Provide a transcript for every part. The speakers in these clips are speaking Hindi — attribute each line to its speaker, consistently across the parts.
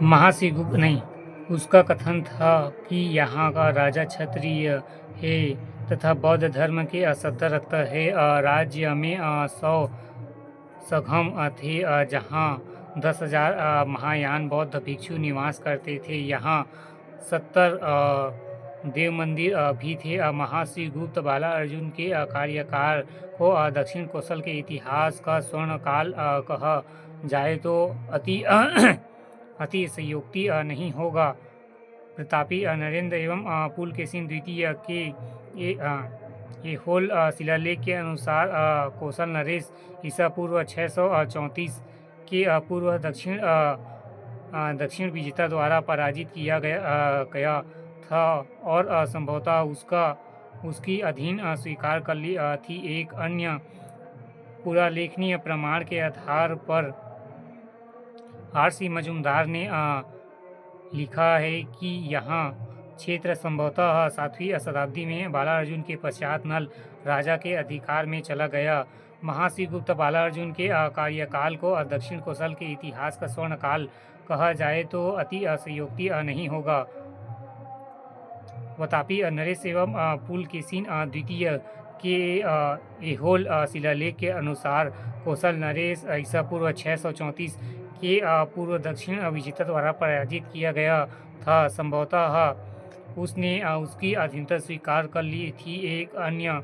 Speaker 1: महासिगुप्त नहीं, उसका कथन था कि यहाँ का राजा क्षत्रिय है तथा बौद्ध धर्म के सत्ता रखता है। राज्य में 100 सघम थे, जहाँ 10,000 महायान बौद्ध भिक्षु निवास करते थे। यहाँ 70 देव मंदिर भी थे। महाश्रीगुप्त बाला अर्जुन के कार्यकाल को दक्षिण कौशल के इतिहास का स्वर्ण काल कहा जाए तो अतिशयोक्ति नहीं होगा। प्रतापी नरेंद्र एवं पुलकेशिन द्वितीय के ऐहोल शिलालेख के अनुसार कौशल नरेश ईसा पूर्व 634 के पूर्व दक्षिण विजेता द्वारा पराजित किया गया था और संभवतः उसकी अधीन स्वीकार कर ली थी। एक अन्य पुरालेखनीय प्रमाण के आधार पर आर.सी. मजुमदार ने लिखा है कि यहाँ क्षेत्र संभवतः 7वीं शताब्दी में बाला अर्जुन के पश्चात नल राजा के अधिकार में चला गया। महाश्रीगुप्त बाला अर्जुन के कार्यकाल को दक्षिण कौशल के इतिहास का स्वर्ण काल कहा जाए तो अति अतिशयोक्ति नहीं होगा। प्रतापी नरेश एवं पुलकेशिन द्वितीय के ऐहोल शिलालेख के अनुसार कौशल नरेश ईसा पूर्व 634 के पूर्व दक्षिण विजेता द्वारा पराजित किया गया था। संभवतः उसने उसकी अधीनता स्वीकार कर ली थी। एक अन्य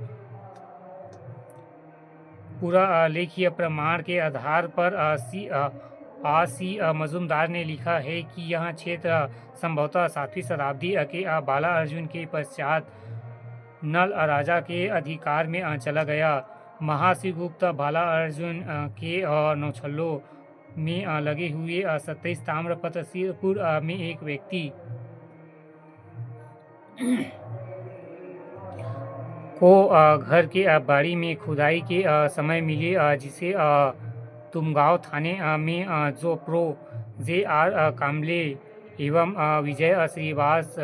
Speaker 1: पुरालेखीय प्रमाण के आधार पर आर.सी. मजुमदार ने लिखा है कि यह क्षेत्र संभवतः 7वीं शताब्दी के बाला अर्जुन के पश्चात नल राजा के अधिकार में चला गया। महाश्रीगुप्त बाला अर्जुन के नौछल्लों में लगे हुए 27 ताम्रपत्र सिरपुर में एक व्यक्ति को घर के बाड़ी में खुदाई के समय मिले, जिसे तुमगांव थाने में जोप्रो जे.आर. काम्बले एवं विजय श्रीवास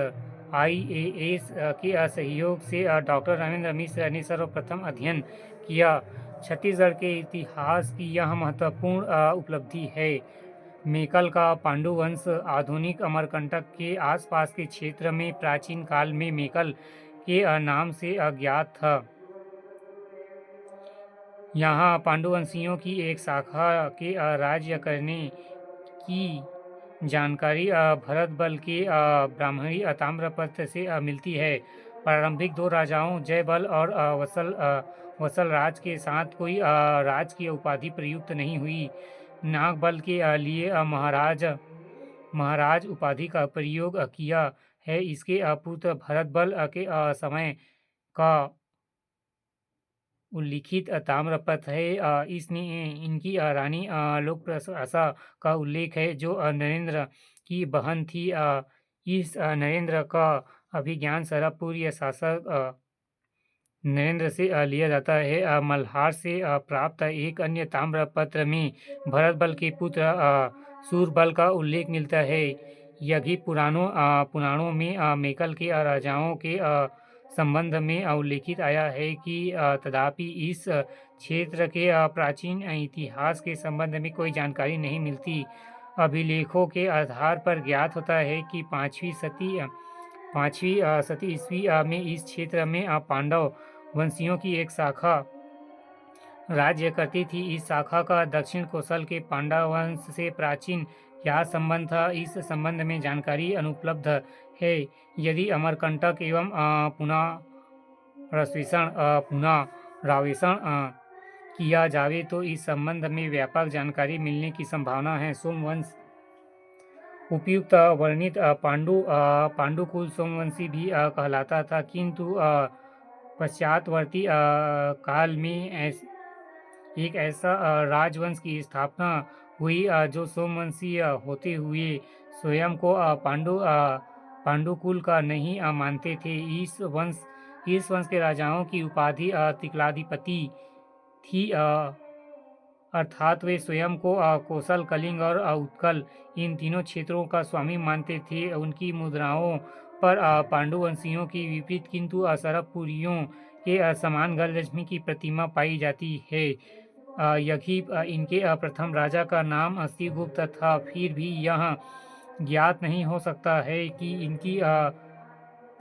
Speaker 1: IAS के सहयोग से डॉक्टर रामेंद्र मिश्र ने सर्वप्रथम अध्ययन किया। छत्तीसगढ़ के इतिहास की यह महत्वपूर्ण उपलब्धि है। मेकल का पांडु वंश आधुनिक अमरकंटक के आसपास के क्षेत्र में प्राचीन काल में मेकल के नाम से अज्ञात था। यहाँ पांडुवंशियों की एक शाखा के राज्य करने की जानकारी भरत बल के ब्राह्मणी ताम्रपत्र से मिलती है। प्रारंभिक 2 राजाओं जयबल और वसल राज के साथ कोई राजकीय उपाधि प्रयुक्त नहीं हुई। नागबल के लिए महाराज उपाधि का प्रयोग किया है। इसके पुत्र भरत बल के समय का उल्लिखित ताम्रपत्र है। इसमें इनकी रानी लोकप्रशा का उल्लेख है, जो नरेंद्र की बहन थी। इस नरेंद्र का अभिज्ञान सरपुरीय शासक नरेंद्र से लिया जाता है। मल्हार से प्राप्त एक अन्य ताम्रपत्र में भरत बल के पुत्र सूरबल का उल्लेख मिलता है। यज्ञ पुराणों में मेकल के राजाओं के संबंध में उल्लेखित आया है कि तथापि इस क्षेत्र के प्राचीन इतिहास के संबंध में कोई जानकारी नहीं मिलती। अभिलेखों के आधार पर ज्ञात होता है कि 5वीं सदी ईस्वी में इस क्षेत्र में पांडव वंशियों की एक शाखा राज्य करती थी। इस शाखा का दक्षिण कौशल के पांडव वंश से प्राचीन क्या संबंध था, इस संबंध में जानकारी अनुपलब्ध है। यदि अमरकंटक एवं पुनरावेषण किया जावे तो इस संबंध में व्यापक जानकारी मिलने की संभावना है। सोमवंश उपयुक्त वर्णित पांडुकुल सोमवंशी भी कहलाता था, किंतु पश्चातवर्ती काल में एक ऐसा राजवंश की स्थापना हुई जो सोमवंशीय होते हुए स्वयं को पांडुकुल का नहीं मानते थे। इस वंश के राजाओं की उपाधि तिक्लाधिपति थी, अर्थात वे स्वयं को कौशल, कलिंग और उत्कल इन तीनों क्षेत्रों का स्वामी मानते थे। उनकी मुद्राओं पर पांडुवंशियों की विपरीत किंतु सरपुरियों के समान गजलक्ष्मी की प्रतिमा पाई जाती है। यही इनके प्रथम राजा का नाम श्रीगुप्त था। फिर भी यह ज्ञात नहीं हो सकता है कि इनकी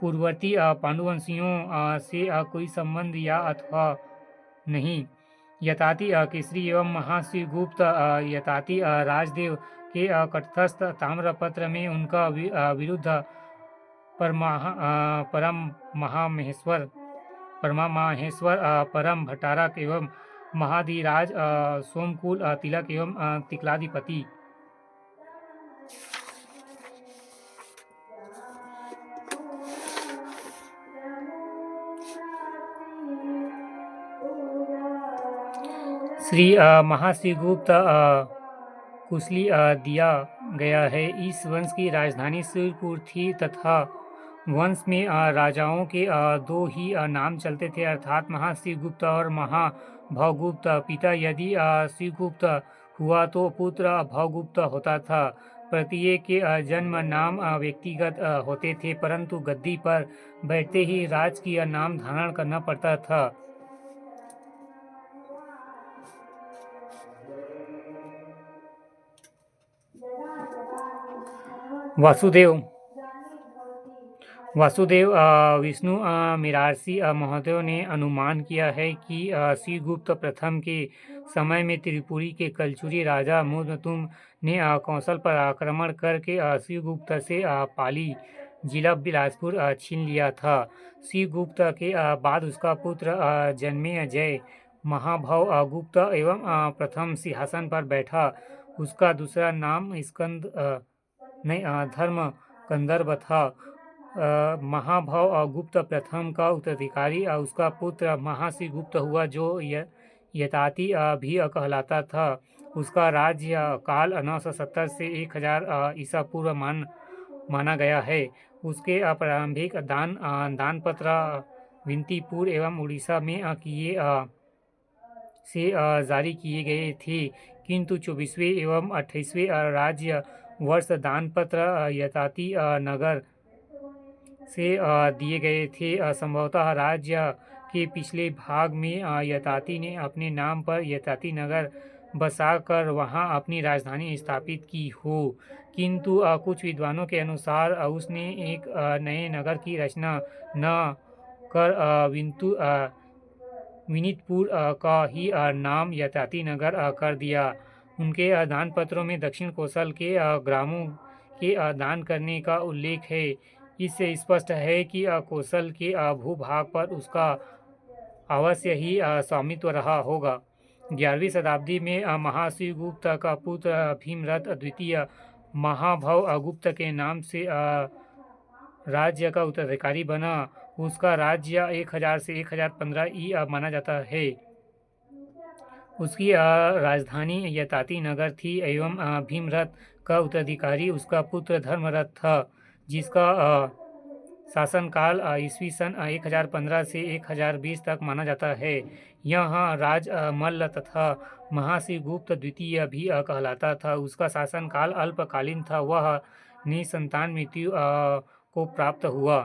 Speaker 1: पूर्ववर्ती पांडुवंशियों से कोई संबंध या अथवा नहीं। यताति केसरी एवं महाश्रीगुप्त यताति राजदेव के तटस्थ ताम्रपत्र में उनका विरुद्ध परम महामहेश्वर परम भट्टारक एवं महाधिराज सोमकुल तिलक एवं तिक्लाधिपति श्री महाश्रीगुप्त कुशली दिया गया है। इस वंश की राजधानी सूरपुर थी तथा वंश में राजाओं के दो ही नाम चलते थे, अर्थात महाश्रीगुप्त और महाभवगुप्त। पिता यदि श्रीगुप्त हुआ तो पुत्र भवगुप्त होता था। प्रत्येक के जन्म नाम व्यक्तिगत होते थे, परंतु गद्दी पर बैठते ही राजकीय नाम धारण करना पड़ता था। वासुदेव विष्णु मिरासी महोदय ने अनुमान किया है कि श्रीगुप्त प्रथम के समय में त्रिपुरी के कलचुरी राजा मुदतुम ने कौशल पर आक्रमण करके श्रीगुप्त से पाली जिला बिलासपुर छीन लिया था। श्रीगुप्त के बाद उसका पुत्र जन्मेजय महाभव गुप्त एवं प्रथम सिंहासन पर बैठा। उसका दूसरा नाम धर्म कंदर्प था। महाभव गुप्त प्रथम का उत्तराधिकारी उसका पुत्र महाश्रीगुप्त हुआ, जो यताति भी कहलाता था। उसका राज्य काल 970 से 1000 ईसा पूर्व माना गया है। उसके प्रारंभिक दानपत्र विंतीपुर एवं उड़ीसा में जारी किए गए थे, किंतु 24वें एवं 28वें राज्य वर्ष दानपत्र यताति नगर से दिए गए थे। संभवतः राज्य के पिछले भाग में यताति ने अपने नाम पर यताति नगर बसाकर वहां अपनी राजधानी स्थापित की हो, किंतु कुछ विद्वानों के अनुसार उसने एक नए नगर की रचना न कर विनीतपुर का ही नाम यताति नगर कर दिया। उनके दानपत्रों में दक्षिण कौशल के ग्रामों के दान करने का उल्लेख है। इससे स्पष्ट है कि कौशल के भूभाग पर उसका अवश्य ही स्वामित्व रहा होगा। 11वीं शताब्दी में महाश्रीगुप्त का पुत्र भीमरथ द्वितीय महाभव गुप्त के नाम से राज्य का उत्तराधिकारी बना। उसका राज्य 1000 से 1015 ई माना जाता है। उसकी राजधानी यताति नगर थी एवं भीमरथ का उत्तराधिकारी उसका पुत्र धर्मरथ था, जिसका शासनकाल ईस्वी सन 1015 से 1020 तक माना जाता है। यह राज मल्ल तथा महाश्रीगुप्त द्वितीय भी कहलाता था। उसका शासनकाल अल्पकालीन था। वह निसंतान मृत्यु को प्राप्त हुआ।